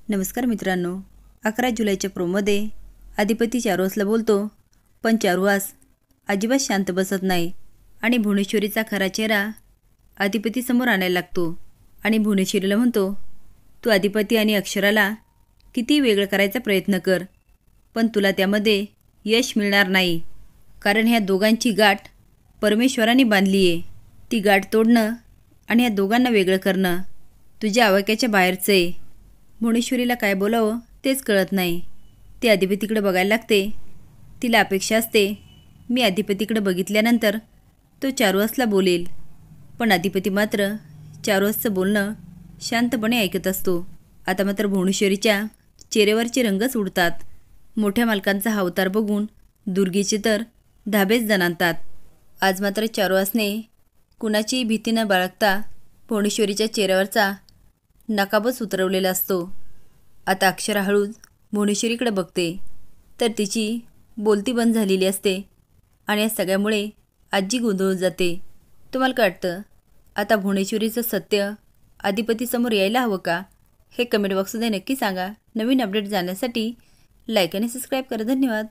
नमस्कार मित्रांनो, 11 जुलैच्या प्रोमध्ये अधिपती चारुहासला बोलतो, पण चारुहास अजिबात शांत बसत नाही आणि भुवनेश्वरीचा खरा चेहरा अधिपतीसमोर आणायला लागतो आणि भुवनेश्वरीला म्हणतो, तू अधिपती आणि अक्षराला किती वेगळं करायचा प्रयत्न कर, पण तुला त्यामध्ये यश मिळणार नाही. कारण ह्या दोघांची गाठ परमेश्वराने बांधली आहे. ती गाठ तोडणं आणि ह्या दोघांना वेगळं करणं तुझ्या आवाक्याच्या बाहेरचं आहे. भुवनेश्वरीला काय बोलावं तेच कळत नाही. ती अधिपतीकडे बघायला लागते. तिला अपेक्षा असते, मी अधिपतीकडे बघितल्यानंतर तो चारुहासला बोलेल. पण अधिपती मात्र चारुहासचं बोलणं शांतपणे ऐकत असतो. आता मात्र भुवनेश्वरीच्या चेहऱ्यावरचे रंगच उडतात. मोठ्या मालकांचा हा अवतार बघून दुर्गेचे तर धाबेच दणाणतात. आज मात्र चारुहासने कुणाचीही भीती न बाळगता भुवनेश्वरीच्या चेहऱ्यावरचा नकाबच उतरवलेला असतो. आता अक्षरा हळूच भुवनेश्वरीकडे बघते तर तिची बोलती बंद झालेली असते आणि या सगळ्यामुळे आजी गोंधळून जाते. तुम्हाला काय वाटतं, आता भुवनेश्वरीचं सत्य अधिपतीसमोर यायला हवं का? हे कमेंट बॉक्समध्ये नक्की सांगा. नवीन अपडेट जाण्यासाठी लाईक आणि सबस्क्राईब करा. धन्यवाद.